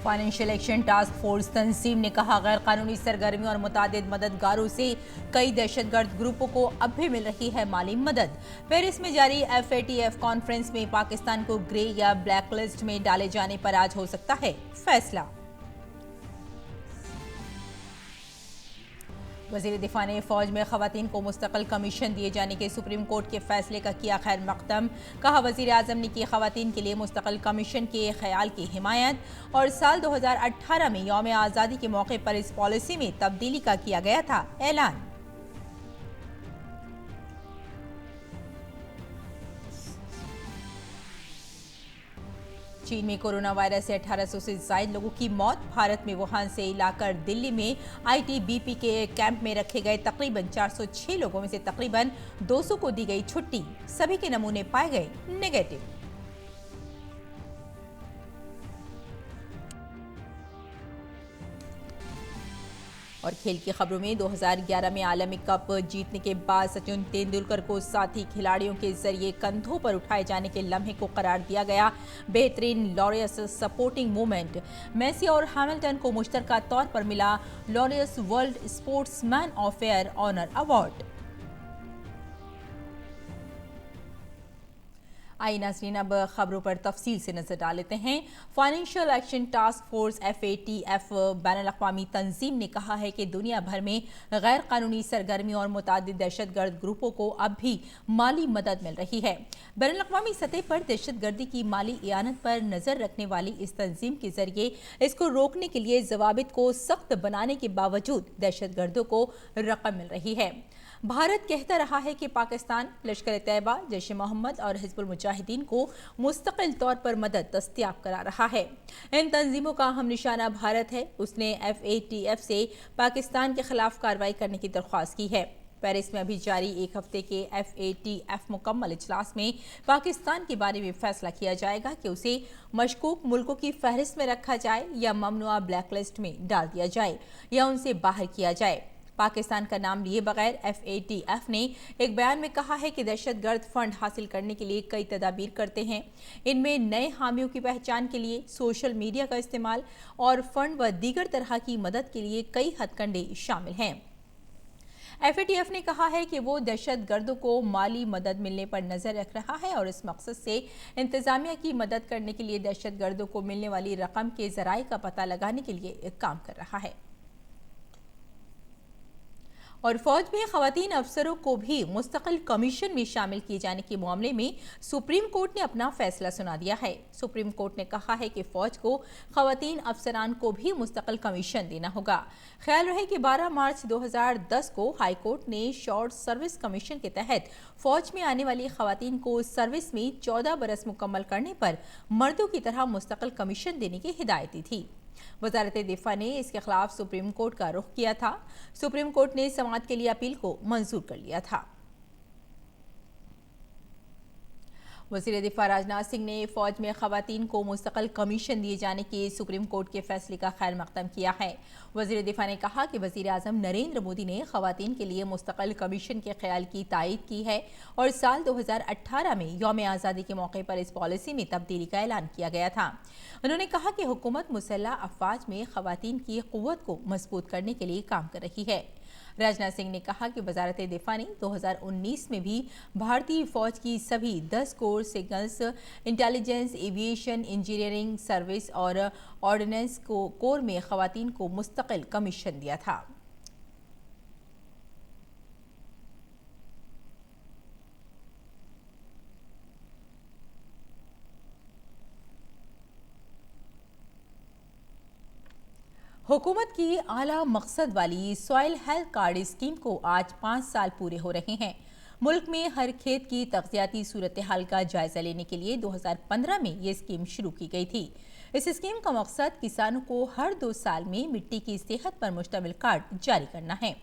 Financial action task force तंजीम ने कहा, गैर कानूनी सरगर्मियों और मुतादिद मददगारों से कई दहशतगर्द ग्रुपों को अब भी मिल रही है माली मदद। पेरिस में जारी FATF कॉन्फ्रेंस में पाकिस्तान को ग्रे या ब्लैक लिस्ट में डाले जाने पर आज हो सकता है फैसला। वज़ीर दिफा ने फौज में खवातीन को मुस्तकिल कमीशन दिए जाने के सुप्रीम कोर्ट के फैसले का किया खैर मकदम। कहा, वज़ीर आज़म ने की खवातीन के लिए मुस्तकिल कमीशन के ख्याल की हिमायत और साल 2018 में यौम आज़ादी के मौके पर इस पॉलिसी में तब्दीली का किया गया था ऐलान। चीन में कोरोना वायरस से 1800 से ज्यादा लोगों की मौत। भारत में वुहान से लाकर दिल्ली में ITBP के कैंप में रखे गए तकरीबन 406 लोगों में से तकरीबन 200 को दी गई छुट्टी। सभी के नमूने पाए गए नेगेटिव। और खेल की खबरों में 2011 में आलमी कप जीतने के बाद सचिन तेंदुलकर को साथी खिलाड़ियों के जरिए कंधों पर उठाए जाने के लम्हे को करार दिया गया बेहतरीन लॉरियस सपोर्टिंग मूवमेंट। मेसी और हैमिल्टन को मुश्तरका तौर पर मिला Laureus world sportsman of year honour award. आइए नाज़रीन, अब खबरों पर तफसील से नजर डाल लेते हैं। Financial action task force FATF बैनुल-अक़वामी तंजीम ने कहा है कि दुनिया भर में गैर कानूनी सरगर्मियों और मुतादिद दहशतगर्द ग्रुपों को अब भी माली मदद मिल रही है। बैनुल-अक़वामी सतह पर दहशतगर्दी की माली इयानत पर नजर रखने वाली इस तंजीम के जरिए इसको रोकने के लिए जवाबित को सख्त बनाने के बावजूद दहशतगर्दों को रकम मिल रही है। भारत कहता रहा है कि पाकिस्तान लश्कर-ए-तैयबा, जैश-ए-मोहम्मद और हिज़्बुल मुजाहिदीन को मुस्तकिल तौर पर मदद दस्तयाब करा रहा है। इन तंजीमों का अहम निशाना भारत है। उसने FATF से पाकिस्तान के खिलाफ कार्रवाई करने की दरख्वास्त की है। पेरिस में अभी जारी एक हफ्ते के FATF मुकम्मल इजलास में पाकिस्तान के बारे में फैसला किया जाएगा कि उसे मशकूक मुल्कों की फहरिस्त में रखा जाए या ममनुआ ब्लैक लिस्ट में डाल दिया जाए या उनसे बाहर किया जाए। पाकिस्तान का नाम लिए बगैर FATF ने एक बयान में कहा है कि दहशतगर्द फंड हासिल करने के लिए कई तदाबीर करते हैं। इनमें नए हामियों की पहचान के लिए सोशल मीडिया का इस्तेमाल और फंड व दीगर तरह की मदद के लिए कई हथकंडे शामिल हैं। FATF ने कहा है कि वो दहशतगर्दों को माली मदद मिलने पर नजर रख रहा है और इस मकसद से इंतजामिया की मदद करने के लिए दहशतगर्दों को मिलने वाली रकम के जराये का पता लगाने के लिए काम कर रहा है। और फौज में खवातीन अफसरों को भी मुस्तकिल कमीशन में शामिल किए जाने के मामले में सुप्रीम कोर्ट ने अपना फैसला सुना दिया है। सुप्रीम कोर्ट ने कहा है कि फौज को खवातीन अफसरान को भी मुस्तकिल कमीशन देना होगा। ख्याल रहे कि 12 मार्च 2010 को हाई कोर्ट ने शॉर्ट सर्विस कमीशन के तहत फौज में आने वाली खवातीन को सर्विस में 14 बरस मुकम्मल करने पर मर्दों की तरह मुस्तकिल कमीशन देने की हिदायत दी थी। वज़ारत दिफा ने इसके खिलाफ सुप्रीम कोर्ट का रुख किया था। सुप्रीम कोर्ट ने समाअत के लिए अपील को मंजूर कर लिया था। वज़ीर दिफा राजनाथ सिंह ने फौज में खवातीन को मुस्तकिल कमीशन दिए जाने के सुप्रीम कोर्ट के फैसले का खैर मकदम किया है। वज़ीर दिफा ने कहा कि वज़ीर आज़म नरेंद्र मोदी ने खवातीन के लिए मुस्तकिल कमीशन के ख्याल की तायीद की है और साल 2018 में यौम आज़ादी के मौके पर इस पॉलिसी में तब्दीली का ऐलान किया गया था। उन्होंने कहा कि हुकूमत मुसल्लह अफवाज में खवातीन की क़ुव्वत को मजबूत करने के लिए काम कर रही है। राजनाथ सिंह ने कहा कि वजारत दिफा ने 2019 में भी भारतीय फौज की सभी 10 core signals, intelligence, aviation, engineering service और ऑर्डिनेंस कोर में खवातीन को मुस्तकिल कमीशन दिया था। हुकूमत की आला मकसद वाली सॉइल हेल्थ कार्ड स्कीम को आज 5 साल पूरे हो रहे हैं। मुल्क में हर खेत की तग़ज़ियाती सूरत हाल का जायजा लेने के लिए 2015 में ये स्कीम शुरू की गई थी। इस स्कीम का मकसद किसानों को हर 2 साल में मिट्टी की सेहत पर मुश्तमिल कार्ड जारी करना है।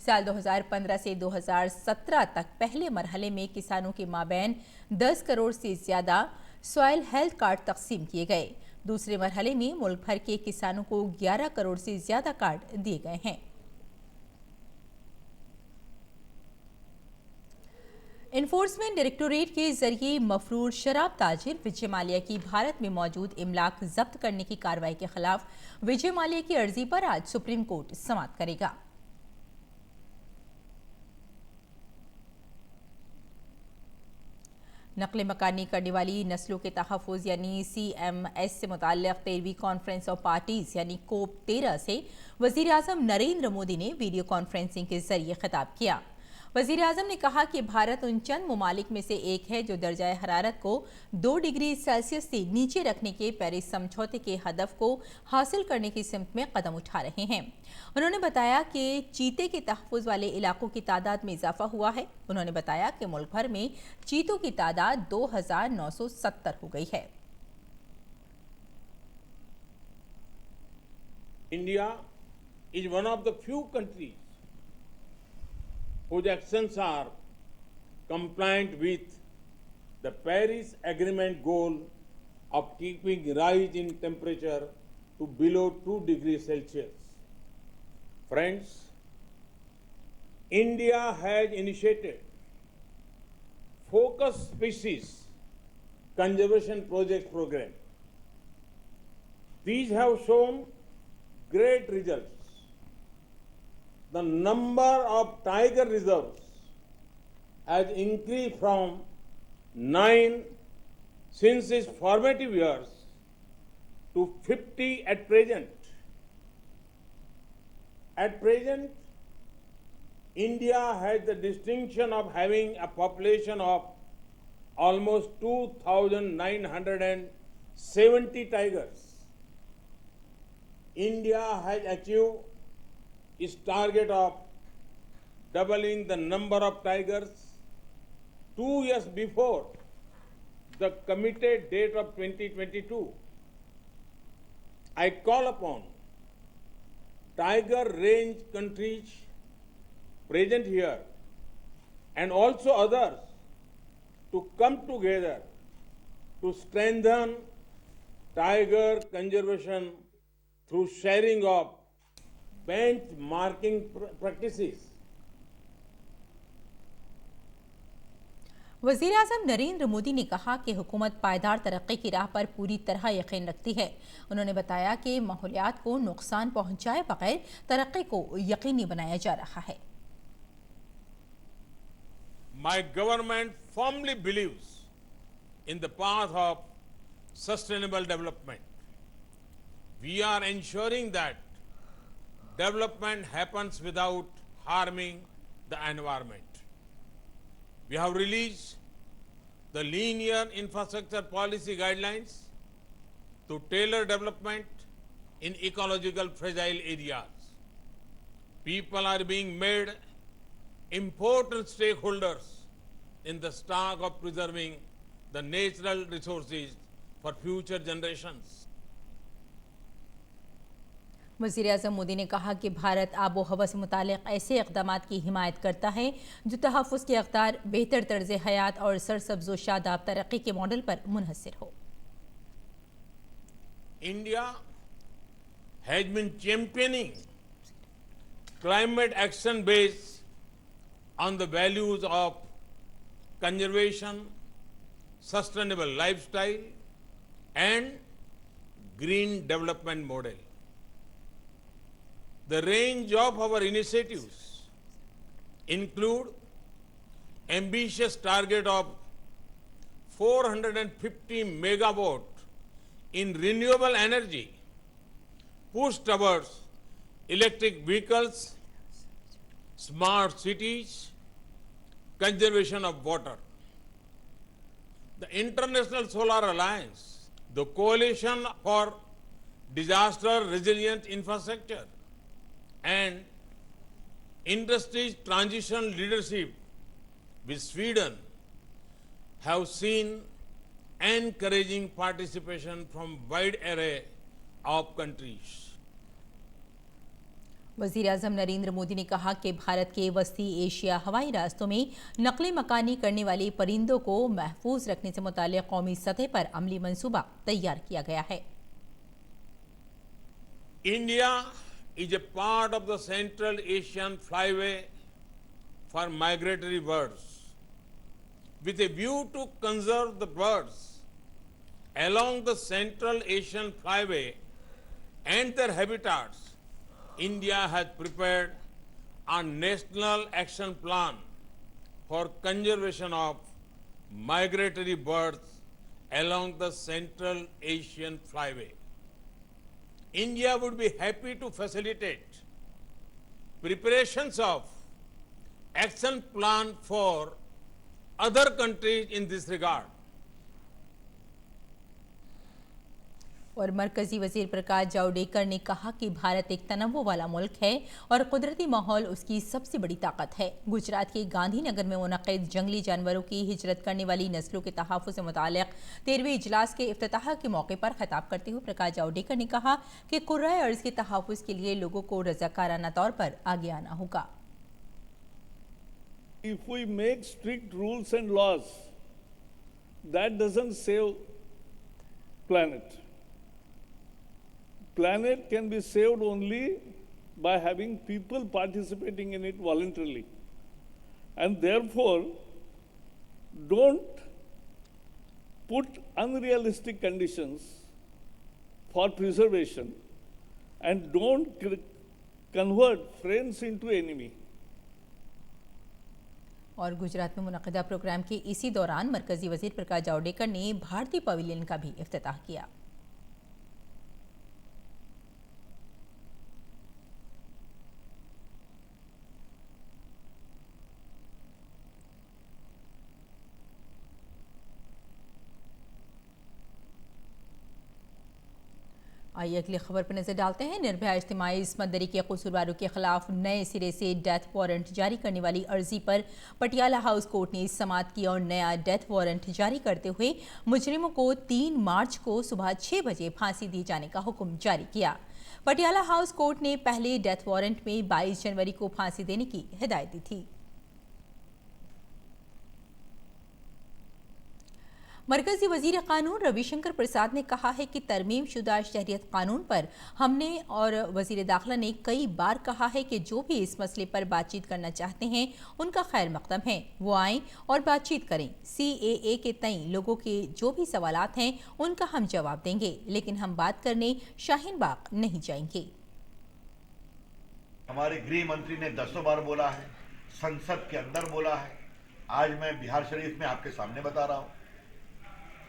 साल 2015 से 2017 तक पहले मरहले में किसानों के माबैन 10 करोड़ से ज़्यादा सॉइल हेल्थ कार्ड तकसीम किए गए। दूसरे मरहले में मुल्क भर के किसानों को 11 करोड़ से ज्यादा कार्ड दिए गए हैं। इन्फोर्समेंट डायरेक्टोरेट के जरिए मफरूर शराब ताजिर विजय माल्या की भारत में मौजूद इमलाक जब्त करने की कार्रवाई के खिलाफ विजय माल्या की अर्जी पर आज सुप्रीम कोर्ट समाअत करेगा। नकल मकानी करने वाली नस्लों के तहफ़्फ़ुज़ यानी CMS से मुताल्लिक़ 13वीं कॉन्फ्रेंस ऑफ पार्टीज़ यानी COP 13 से वज़ीर आज़म नरेंद्र मोदी ने वीडियो कॉन्फ्रेंसिंग के जरिए खिताब किया। वज़ीर आज़म ने कहा कि भारत उन चंद ममालिक में से एक है जो दर्जा हरारत को 2 डिग्री सेल्सियस से नीचे रखने के पेरिस समझौते के हदफ को हासिल करने की सिमत में कदम उठा रहे हैं। उन्होंने बताया कि चीते के तहफ़्फ़ुज़ वाले इलाकों की तादाद में इजाफा हुआ है। उन्होंने बताया कि मुल्क भर में चीतों की तादाद 2970 हो गई है। India is one of the few countries whose actions are compliant with the Paris Agreement goal of keeping rise in temperature to below 2 degrees Celsius. Friends, India has initiated focus species conservation project program. These have shown great results. The number of tiger reserves has increased from 9 since its formative years to 50 at present. At present, India has the distinction of having a population of almost 2,970 tigers. India has achieved its target of doubling the number of tigers 2 years before the committed date of 2022. I call upon tiger range countries present here and also others to come together to strengthen tiger conservation through sharing of benchmarking practices. वज़ीर आज़म नरेंद्र मोदी ने कहा कि हुकूमत पायदार तरक्की की राह पर पूरी तरह यकीन रखती है। उन्होंने बताया कि माहौलियात को नुकसान पहुंचाए बगैर तरक्की को यकीनी बनाया जा रहा है। My government firmly believes in the path of sustainable development. We are ensuring that development happens without harming the environment. We have released the linear infrastructure policy guidelines to tailor development in ecological fragile areas. People are being made important stakeholders in the task of preserving the natural resources for future generations. वज़ीर आज़म मोदी ने कहा कि भारत आबो हवा से मुतालिक ऐसे इक़दामात की हिमायत करता है जो तहफ़्फ़ुज़ के अक़दार, बेहतर तर्ज़ हयात और सरसब्ज़ व शादाब तरक्की के मॉडल पर मुनहसर हो। India has been championing climate action based on the values of conservation, sustainable lifestyle, and green development model. The range of our initiatives include ambitious target of 450 megawatt in renewable energy, push towards electric vehicles, smart cities, conservation of water. The International Solar Alliance, the Coalition for Disaster Resilient Infrastructure, and industry's transition leadership with Sweden have seen encouraging participation from wide array of countries. वज़ीर आज़म नरेंद्र मोदी ने कहा कि भारत के वस्ती Asia हवाई रास्तों में नकल मकानी करने वाले परिंदों को महफूज रखने से मुताल्लिक़ कौमी सतह पर अमली मंसूबा तैयार किया गया है। India is a part of the Central Asian Flyway for migratory birds. with a view to conserve the birds along the Central Asian Flyway and their habitats, India has prepared a national action plan for conservation of migratory birds along the Central Asian Flyway. India would be happy to facilitate preparations of action plan for other countries in this regard. और मरकजी वजीर प्रकाश जावड़ेकर ने कहा कि भारत एक तनव्वु वाला मुल्क है और कुदरती माहौल उसकी सबसे बड़ी ताकत है। गुजरात के गांधीनगर में मुनक़िद जंगली जानवरों की हिजरत करने वाली नस्लों के तहफ़्फ़ुज़ से मुताल्लिक़ 13वें इजलास के इफ्तिताह के मौके पर खिताब करते हुए प्रकाश जावड़ेकर ने कहा कि कुर्राए अर्ज़ के तहफ़्फ़ुज़ के लिए लोगों को रज़ाकाराना तौर पर आगे आना होगा। If we make strict rules and laws, that doesn't save planet. Planet can be saved only by having people participating in it voluntarily. And therefore, don't put unrealistic conditions for preservation and don't convert friends into enemy. और गुजरात में मुनक़िदा programme के इसी दौरान मरकजी वजीर प्रकाश जावड़ेकर ने भारतीय pavilion का भी इफ्तिताह किया। आइए अगली खबर पर नजर डालते हैं। निर्भया इज्तिमाई इस्मत-दरी के कसूरवारों के खिलाफ नए सिरे से डेथ वारंट जारी करने वाली अर्जी पर पटियाला हाउस कोर्ट ने समाअत की और नया डेथ वारंट जारी करते हुए मुजरिमों को 3 मार्च को सुबह 6 बजे फांसी दिए जाने का हुक्म जारी किया। पटियाला हाउस कोर्ट ने पहले डेथ वारंट में 22 जनवरी को फांसी देने की हिदायत दी थी। मरकजी वजीर कानून रविशंकर प्रसाद ने कहा है कि तरमीम शुदा शहरियत कानून पर हमने और वजीर दाखिला ने कई बार कहा है कि जो भी इस मसले पर बातचीत करना चाहते हैं उनका खैर मकदम है, वो आएं और बातचीत करें। CAA के तई लोगों के जो भी सवालात हैं उनका हम जवाब देंगे, लेकिन हम बात करने शाहीन बाग नहीं जाएंगे। हमारे गृह मंत्री ने दसों बार बोला है, संसद के अंदर बोला है, आज मैं बिहार शरीफ में आपके सामने बता रहा हूँ।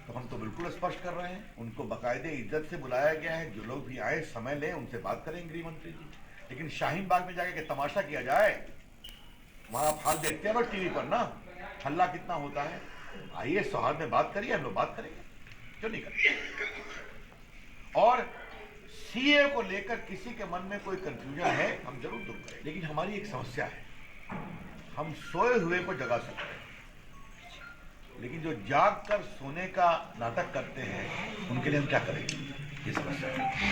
तो हम तो बिल्कुल स्पष्ट कर रहे हैं, उनको बाकायदे इज्जत से बुलाया गया है, जो लोग भी आए समय लें, उनसे बात करें गृह मंत्री जी। लेकिन शाहीन बाग में जाके तमाशा किया जाए, वहां आप हाल देखते हैं ना टीवी पर ना, हल्ला कितना होता है। आइए सौहार्द में बात करिए, हम लोग बात करेंगे, क्यों नहीं करेंगे। और CA को लेकर किसी के मन में कोई कंफ्यूजन है, हम जरूर दूर करें। लेकिन हमारी एक समस्या है, हम सोए हुए को जगा सकते हैं, लेकिन जो जाग कर सोने का नाटक करते हैं उनके लिए हम क्या करेंगे, ये समस्या है।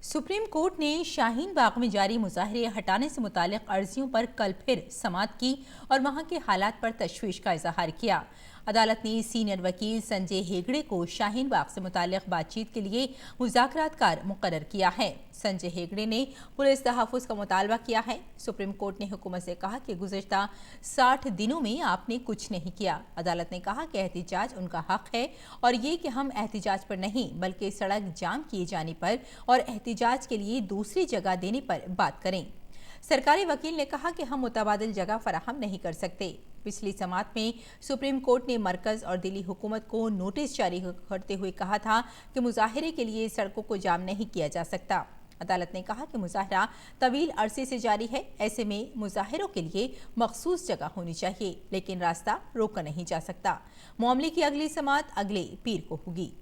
सुप्रीम कोर्ट ने शाहीन बाग में जारी मुजाहरे हटाने से मुतालिक अर्जियों पर कल फिर समाअत की और वहां के हालात पर तशवीश का इजहार किया। अदालत ने सीनियर वकील संजय हेगड़े को शाहीन बाग से मुतालिक बातचीत के लिए मुज़ाकरातकार मुकर्रर किया है। संजय हेगड़े ने पुलिस तहफ़्फ़ुज़ का मुतालबा किया है। सुप्रीम कोर्ट ने हुकूमत से कहा कि गुज़िश्ता 60 दिनों में आपने कुछ नहीं किया। अदालत ने कहा कि एहतिजाज उनका हक है और ये कि हम एहतिजाज पर नहीं बल्कि सड़क जाम किए जाने पर और एहतिजाज के लिए दूसरी जगह देने पर बात करें। सरकारी वकील ने कहा कि हम मुतबादिल जगह फराहम नहीं कर सकते। पिछली समाअत में सुप्रीम कोर्ट ने मरकज और दिल्ली हुकूमत को नोटिस जारी करते हुए कहा था कि मुजाहरे के लिए सड़कों को जाम नहीं किया जा सकता। अदालत ने कहा कि मुजाहरा तवील अरसे से जारी है, ऐसे में मुजाहिरों के लिए मखसूस जगह होनी चाहिए, लेकिन रास्ता रोका नहीं जा सकता। मामले की अगली समाअत अगले पीर को होगी।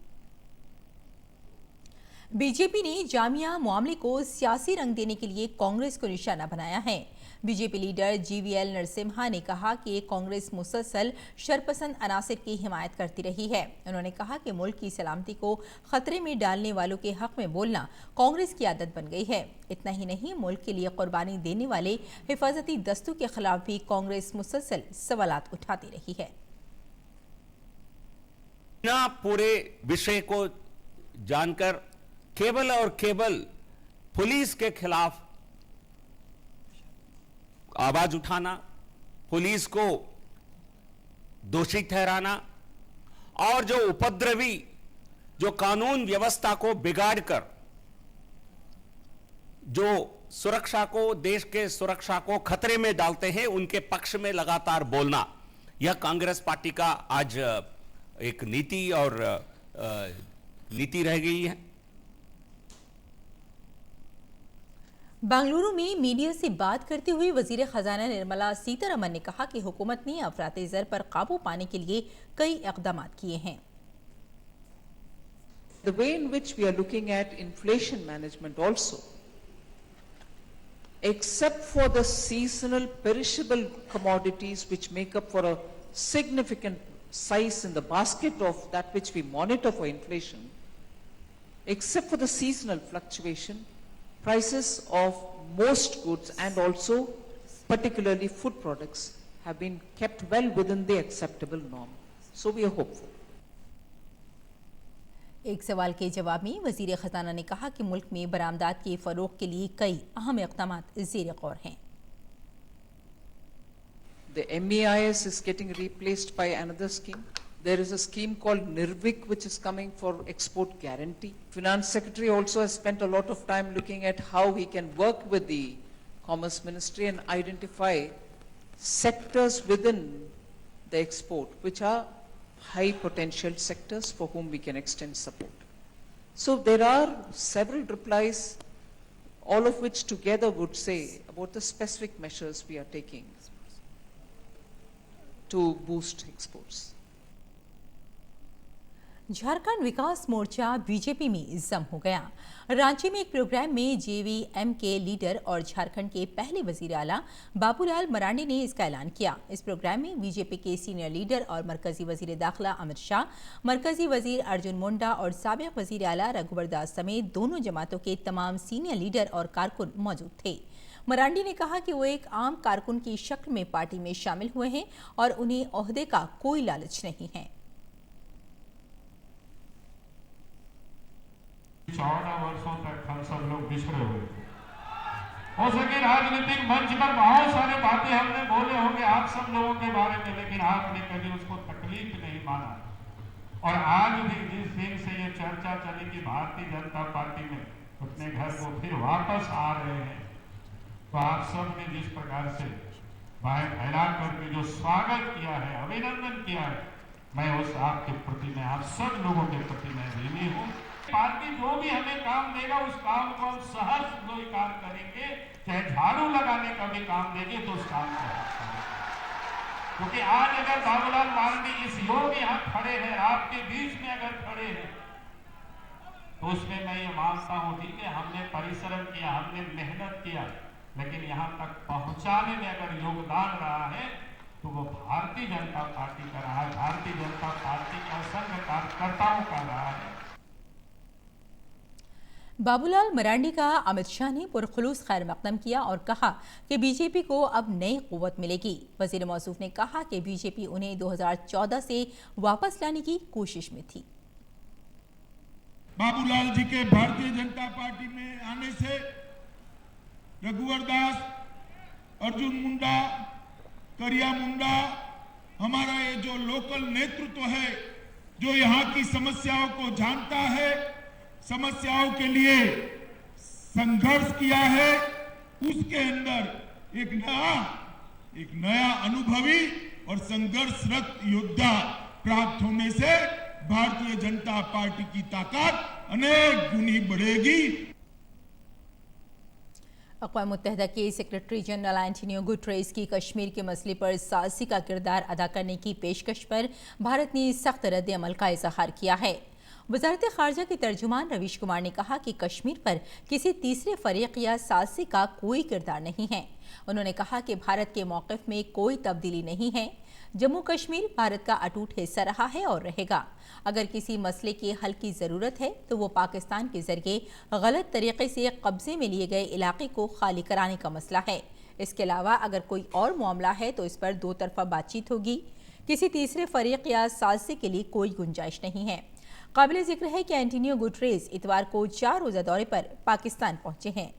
बीजेपी ने जामिया मामले को सियासी रंग देने के लिए कांग्रेस को निशाना बनाया है। बीजेपी लीडर GVL नरसिम्हा ने कहा कि कांग्रेस मुसलसल शरपसंद अनासिर की हिमायत करती रही है। उन्होंने कहा कि मुल्क की सलामती को खतरे में डालने वालों के हक में बोलना कांग्रेस की आदत बन गई है। इतना ही नहीं, मुल्क के लिए कुर्बानी देने वाले हिफाजती दस्तों के खिलाफ भी कांग्रेस मुसलसल सवालात उठाती रही है। पूरे विषय को जानकर केवल और केवल पुलिस के खिलाफ आवाज उठाना, पुलिस को दोषी ठहराना और जो उपद्रवी, जो कानून व्यवस्था को बिगाड़कर जो सुरक्षा को, देश के सुरक्षा को खतरे में डालते हैं, उनके पक्ष में लगातार बोलना, यह कांग्रेस पार्टी का आज एक नीति और नीति रह गई है। बेंगलुरु में मीडिया से बात करते हुए वजीर खजाना निर्मला सीतारमण ने कहा कि हुकूमत ने अफराती ज़र पर काबू पाने के लिए कई इक़दाम किए हैं। The way in which we are looking at inflation management also, except for the seasonal perishable commodities which make up for a significant size in the basket of that which we monitor for inflation, except for the seasonal fluctuation, prices of most goods and also particularly food products have been kept well within the acceptable norm. So we are hopeful. एक सवाल के जवाब में वजीर खजाना ने कहा कि मुल्क में बरामदात के फरोग के लिए कई अहम इक़दाम ज़ेर गौर हैं। The MEIS is getting replaced by another scheme. There is a scheme called NIRVIC which is coming for export guarantee. Finance Secretary also has spent a lot of time looking at how we can work with the Commerce Ministry and identify sectors within the export which are high potential sectors for whom we can extend support. So there are several replies, all of which together would say about the specific measures we are taking to boost exports. Jharkhand Vikas Morcha BJP में जम हो गया। रांची में एक programme में JVM के leader और झारखंड के पहले वजीर आला बाबूलाल मरांडी ने इसका ऐलान किया। इस प्रोग्राम में बीजेपी के सीनियर लीडर और मरकजी वजीर दाखिला अमित शाह, मरकजी वजीर अर्जुन मुंडा और साबिक वजीर आला रघुवर दास समेत दोनों जमातों के तमाम सीनियर लीडर और कारकुन मौजूद थे। मरांडी ने कहा कि वो एक आम कारकुन की शक्ल में पार्टी में शामिल हुए हैं और उन्हें ओहदे का कोई लालच नहीं है। 14 वर्षों तक हम सब लोग बिछड़े हुए थे। हो सके राजनीतिक मंच पर बहुत सारे बातें हमने बोले होंगे आप सब लोगों के बारे में, लेकिन आपने कभी उसको तकलीफ नहीं माना। और आज भी जिस दिन से ये चर्चा चली कि भारतीय जनता पार्टी में अपने घर को फिर वापस आ रहे हैं, तो आप सब ने जिस प्रकार से बाहर ऐलान करके जो स्वागत किया है, अभिनंदन किया है, मैं उस आपके प्रति, मैं आप सब लोगों के प्रति मैं ऋणी हूँ। पार्टी जो भी हमें काम देगा उस काम को हम सहज स्वीकार करेंगे, चाहे झाड़ू लगाने का भी काम देंगे तो उस काम को करेंगे। क्योंकि आज अगर बाबूलाल मरांडी इस योग यहाँ खड़े हैं, आपके बीच में अगर खड़े हैं, तो उसमें मैं ये मानता हूँ कि हमने परिश्रम किया, हमने मेहनत किया, लेकिन यहाँ तक पहुँचाने में अगर योगदान रहा है तो वो भारतीय जनता पार्टी का रहा है, भारतीय जनता पार्टी के असंख्य कार्यकर्ताओं का रहा है। बाबूलाल मरांडी का अमित शाह ने पुरखुलूस खैर मकदम किया और कहा कि बीजेपी को अब नई कुव्वत मिलेगी। वजीर मौसूफ ने कहा कि बीजेपी उन्हें 2014 से वापस लाने की कोशिश में थी। बाबूलाल जी के भारतीय जनता पार्टी में आने से रघुवर दास, अर्जुन मुंडा, करिया मुंडा, हमारा ये जो लोकल नेतृत्व है, जो यहाँ की समस्याओं को जानता है, समस्याओं के लिए संघर्ष किया है, उसके अंदर एक नया अनुभवी और संघर्षरत योद्धा प्राप्त होने से भारतीय जनता पार्टी की ताकत अनेक गुनी बढ़ेगी। अक़वाम मुत्तहिदा के सेक्रेटरी जनरल एंटोनियो गुटरेस की कश्मीर के मसले पर साज़ी का किरदार अदा करने की पेशकश पर भारत ने सख्त रद्द अमल का इज़हार किया है। वज़ारत ख़ारजा के तर्जुमान रवीश कुमार ने कहा कि कश्मीर पर किसी तीसरे फरीक या साज़ी का कोई किरदार नहीं है। उन्होंने कहा कि भारत के मौक़िफ़ में कोई तब्दीली नहीं है। जम्मू कश्मीर भारत का अटूट हिस्सा रहा है और रहेगा। अगर किसी मसले के हल की ज़रूरत है तो वो पाकिस्तान के ज़रिए गलत तरीके से कब्ज़े में लिए गए इलाके को खाली कराने का मसला है। इसके अलावा अगर कोई और मामला है तो इस पर दो तरफ़ा बातचीत होगी। किसी तीसरे फरीक या साज़ी के लिए कोई गुंजाइश नहीं है। काबिल जिक्र है कि एंटोनियो गुटरेस इतवार को 4 रोज़ा दौरे पर पाकिस्तान पहुंचे हैं।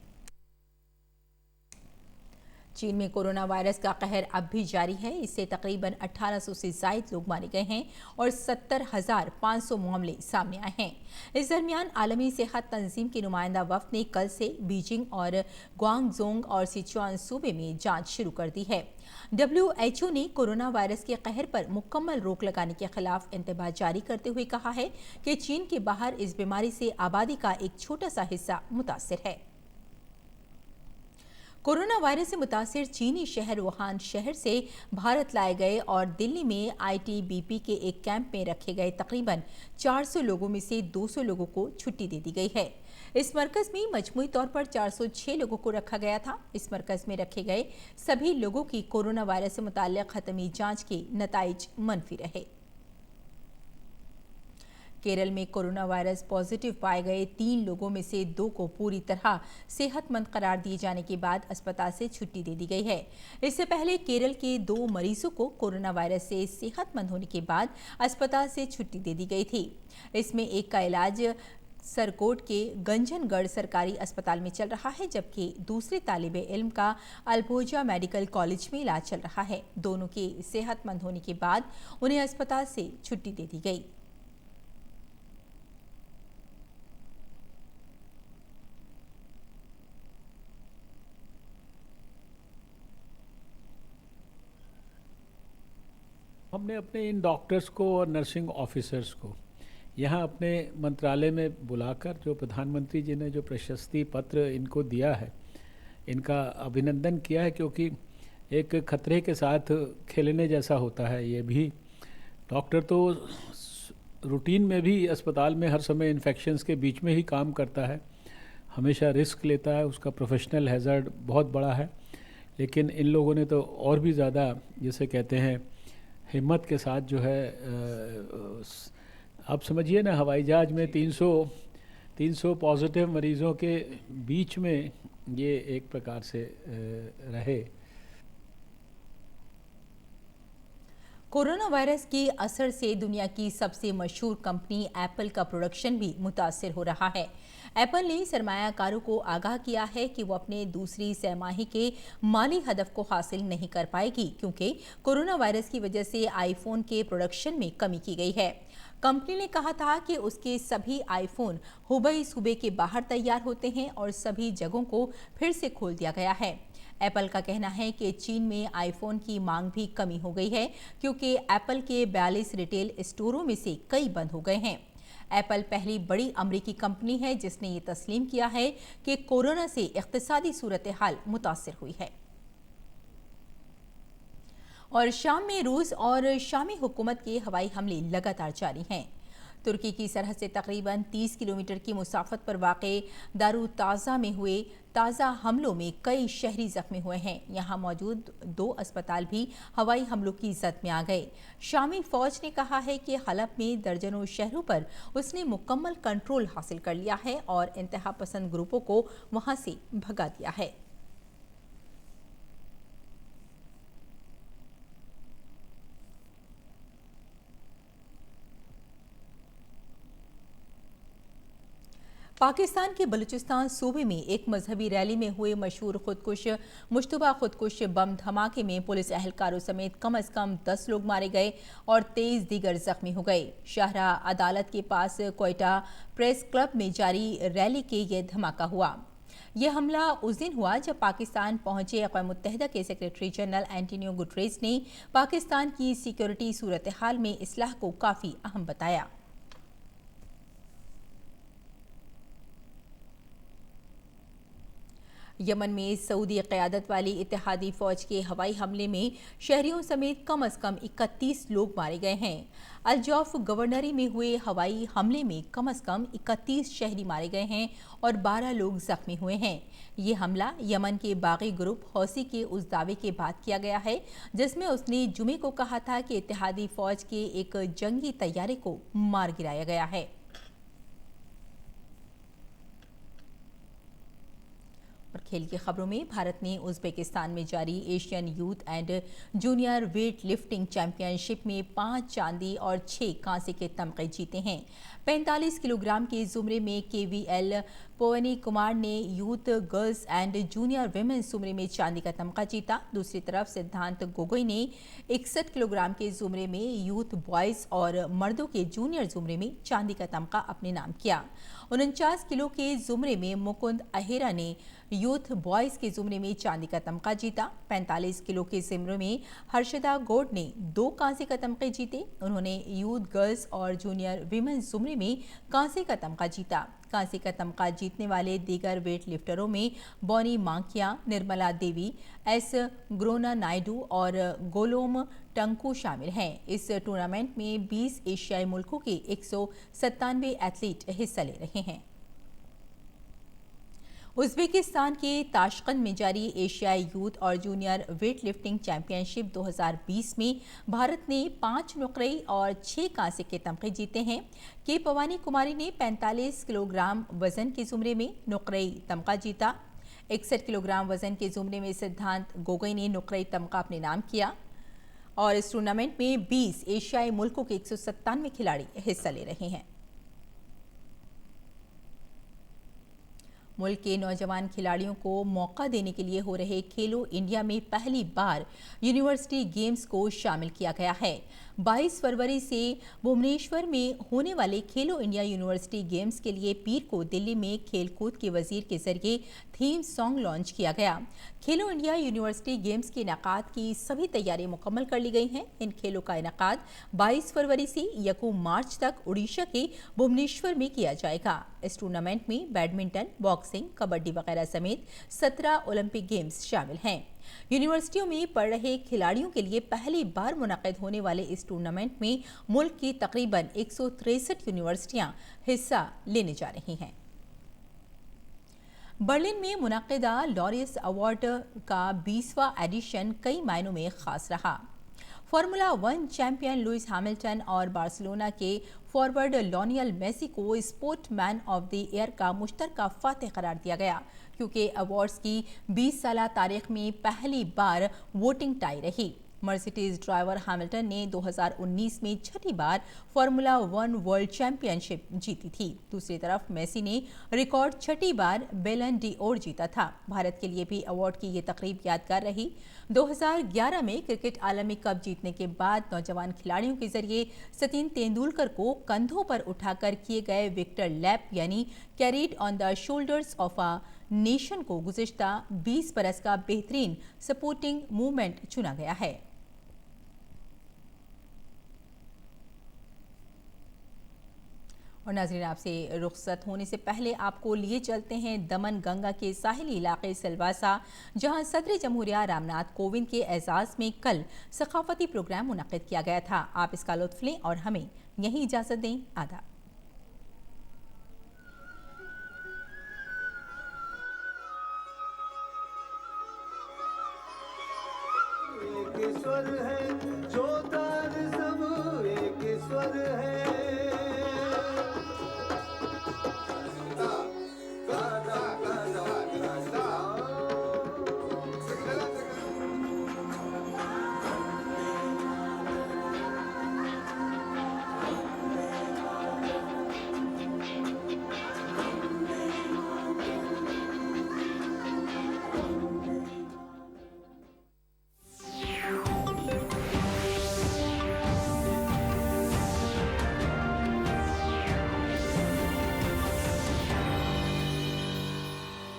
चीन में कोरोना वायरस का कहर अब भी जारी है। इससे तकरीबन 1800 से ज़ायद लोग मारे गए हैं और 70,500 मामले सामने आए हैं। इस दरमियान आलमी सेहत तंजीम के नुमाइंदा वफ्द ने कल से बीजिंग और ग्वांगजोंग और सिचुआन सूबे में जांच शुरू कर दी है। WHO ने कोरोना वायरस के कहर पर मुकम्मल रोक लगाने के खिलाफ इंतबाह जारी करते हुए कहा है कि चीन के बाहर इस बीमारी से आबादी का एक छोटा सा हिस्सा मुतासिर है। कोरोना वायरस से मुतासिर चीनी शहर वुहान शहर से भारत लाए गए और दिल्ली में ITBP के एक कैंप में रखे गए तकरीबन 400 लोगों में से 200 लोगों को छुट्टी दे दी गई है। इस मरकज में मजमूई तौर पर 406 लोगों को रखा गया था। इस मरकज में रखे गए सभी लोगों की कोरोना वायरस से मुताल्लिक खतमी जांच के नताइज मनफी रहे। केरल में कोरोना वायरस पॉजिटिव पाए गए 3 लोगों में से 2 को पूरी तरह सेहतमंद करार दिए जाने के बाद अस्पताल से छुट्टी दे दी गई है। इससे पहले केरल के 2 मरीजों को कोरोना वायरस से सेहतमंद होने के बाद अस्पताल से छुट्टी दे दी गई थी। इसमें एक का इलाज सरकोट के गंजनगढ़ सरकारी अस्पताल में चल रहा है, जबकि दूसरे तालिबे इल्म का अल्बोजा मेडिकल कॉलेज में इलाज चल रहा है। दोनों के सेहतमंद होने के बाद उन्हें अस्पताल से छुट्टी दे दी गई। हमने अपने इन डॉक्टर्स को और नर्सिंग ऑफिसर्स को यहाँ अपने मंत्रालय में बुलाकर जो प्रधानमंत्री जी ने जो प्रशस्ति पत्र इनको दिया है, इनका अभिनंदन किया है, क्योंकि एक खतरे के साथ खेलने जैसा होता है ये भी। डॉक्टर तो रूटीन में भी अस्पताल में हर समय इन्फेक्शंस के बीच में ही काम करता है, हमेशा रिस्क लेता है, उसका प्रोफेशनल हैज़र्ड बहुत बड़ा है। लेकिन इन लोगों ने तो और भी ज़्यादा, जैसे कहते हैं, हिम्मत के साथ जो है, आप समझिए ना, हवाई जहाज में 300 पॉजिटिव मरीज़ों के बीच में ये एक प्रकार से रहे। कोरोना वायरस के असर से दुनिया की सबसे मशहूर कंपनी एप्पल का प्रोडक्शन भी मुतासिर हो रहा है। एप्पल ने सरमायाकारों को आगाह किया है कि वो अपने दूसरी तिमाही के माली हदफ को हासिल नहीं कर पाएगी, क्योंकि कोरोना वायरस की वजह से आईफोन के प्रोडक्शन में कमी की गई है। कंपनी ने कहा था कि उसके सभी आईफोन हुबई सूबे के बाहर तैयार होते हैं और सभी जगहों को फिर से खोल दिया गया है। एप्पल का कहना है कि चीन में आईफोन की मांग भी कमी हो गई है, क्योंकि एप्पल के 42 रिटेल स्टोरों में से कई बंद हो गए हैं। एप्पल पहली बड़ी अमेरिकी कंपनी है जिसने ये तस्लीम किया है कि कोरोना से इक्तिसादी सूरत हाल मुतासिर हुई है। और शाम में रूस और शामी हुकूमत के हवाई हमले लगातार जारी हैं। तुर्की की सरहद से तकरीबन 30 किलोमीटर की मुसाफत पर वाक़े दारू ताज़ा में हुए ताज़ा हमलों में कई शहरी जख्मी हुए हैं। यहाँ मौजूद 2 अस्पताल भी हवाई हमलों की जद में आ गए। शामी फौज ने कहा है कि हलब में दर्जनों शहरों पर उसने मुकम्मल कंट्रोल हासिल कर लिया है और इंतहा पसंद ग्रुपों को वहाँ से भगा दिया है। पाकिस्तान के बलूचिस्तान सूबे में एक मजहबी रैली में हुए मशहूर मुश्तबा खुदकुश बम धमाके में पुलिस एहलकारों समेत कम से कम 10 लोग मारे गए और 23 दीगर जख्मी हो गए। शाहरा अदालत के पास क्वेटा प्रेस क्लब में जारी रैली के ये धमाका हुआ। यह हमला उस दिन हुआ जब पाकिस्तान पहुंचे अक़वाम मुत्तहिदा के सेक्रेटरी जनरल एंटोनियो गुटरेस ने पाकिस्तान की सिक्योरिटी सूरत हाल में इस्लाह को काफ़ी अहम बताया। यमन में सऊदी क़यादत वाली इत्तेहादी फ़ौज के हवाई हमले में शहरियों समेत कम से कम 31 लोग मारे गए हैं। अल-जौफ गवर्नरी में हुए हवाई हमले में कम से कम 31 शहरी मारे गए हैं और 12 लोग जख्मी हुए हैं। ये हमला यमन के बागी ग्रुप हौसी के उस दावे के बाद किया गया है जिसमें उसने जुमे को कहा था कि इत्तेहादी फ़ौज के एक जंगी तैयारे को मार गिराया गया है। और खेल की खबरों में भारत ने उज़्बेकिस्तान में जारी Asian youth and junior weight lifting championship में 5 चांदी और 6 कांसे के तमगे जीते हैं। 45 किलोग्राम के जुमरे में KVL पवनी कुमार ने youth girls and junior women's जुमरे में चांदी का तमगा जीता। दूसरी तरफ सिद्धांत गोगोई ने 61 किलोग्राम के जुमरे में यूथ बॉयज और मर्दों के जूनियर जुमरे में चांदी का तमगा अपने नाम किया। 49 किलो के जुमरे में मुकुंद अहेरा ने यूथ बॉयज के जुमरे में चांदी का तमगा जीता। 45 किलो के जुमरे में हर्षदा गौड़ ने 2 कांसे का तमगे जीते। उन्होंने यूथ गर्ल्स और जूनियर विमेंस जुमरे में कांसे का तमगा जीता। कांसे का तमगा जीतने वाले दीगर वेट लिफ्टरों में बॉनी मांकिया, निर्मला देवी, एस ग्रोना नायडू और गोलोम टंकू शामिल हैं। इस टूर्नामेंट में 20 एशियाई मुल्कों के 197 एथलीट हिस्सा ले रहे हैं। उज़्बेकिस्तान के ताशकंद में जारी एशियाई यूथ और जूनियर वेट लिफ्टिंग चैंपियनशिप 2020 में भारत ने 5 नुकरई और 6 कांसे के तमगे जीते हैं। के पवानी कुमारी ने 45 किलोग्राम वजन के जुमरे में नुकरई तमगा जीता। 61 किलोग्राम वजन के जुमरे में सिद्धांत गोगोई ने नुकरई तमगा अपने नाम किया और इस टूर्नामेंट में 20 एशियाई मुल्कों के 197 खिलाड़ी हिस्सा ले रहे हैं। मुल्क के नौजवान खिलाड़ियों को मौका देने के लिए हो रहे खेलो इंडिया में पहली बार यूनिवर्सिटी गेम्स को शामिल किया गया है। 22 फरवरी से भुवनेश्वर में होने वाले खेलो इंडिया यूनिवर्सिटी गेम्स के लिए पीर को दिल्ली में खेलकूद के वजीर के जरिए थीम सॉन्ग लॉन्च किया गया। खेलो इंडिया यूनिवर्सिटी गेम्स के इनेकाद की सभी तैयारियां मुकम्मल कर ली गई हैं। इन खेलों का इनेकाद 22 फरवरी से 1 मार्च तक उड़ीसा के भुवनेश्वर में किया जाएगा। इस टूर्नामेंट में बैडमिंटन, बॉक्सिंग, कबड्डी वगैरह समेत 17 ओलंपिक गेम्स शामिल हैं। यूनिवर्सिटियों में पढ़ रहे खिलाड़ियों के लिए पहली बार मुनक्किद होने वाले इस टूर्नामेंट में मुल्क की तकरीबन 163 यूनिवर्सिटियां हिस्सा लेने जा रही हैं। बर्लिन में मुनक्किदा लॉरिस अवार्ड का 20वां एडिशन कई मायनों में खास रहा। फार्मूला 1 चैंपियन लुइस हैमिल्टन और बार्सिलोना के फॉरवर्ड लियोनेल मेसी को स्पोर्टमैन ऑफ द ईयर का मुश्तरका फातेह करार दिया गया, क्योंकि अवार्ड्स की 20 साल तारीख में पहली बार वोटिंग टाई रही। मर्सिडीज ड्राइवर हैमिल्टन ने 2019 में 6ठी बार फार्मूला 1 वर्ल्ड चैंपियनशिप जीती थी। दूसरी तरफ मेसी ने रिकॉर्ड 6ठी बार बेलन डी'ओर जीता था। भारत के लिए भी अवार्ड की ये तकरीब यादगार रही। 2011 में क्रिकेट आलमी कप जीतने के बाद नौजवान खिलाड़ियों के जरिए सचिन तेंदुलकर को कंधों पर उठाकर किए गए विक्टर लैप यानी carried on the shoulders of a nation को गुज़िश्ता 20 बरस का बेहतरीन सपोर्टिंग मूवमेंट चुना गया है। और नाज़रीन, आपसे रुखसत होने से पहले आपको लिए चलते हैं दमन गंगा के साहिली इलाके सिलवासा, जहां सदर जमहूरिया रामनाथ कोविंद के एजाज़ में कल सकाफती प्रोग्राम मुनक्किद किया गया था। आप इसका लुत्फ़ लें और हमें यहीं इजाज़त दें। आदाब। स्वर है जो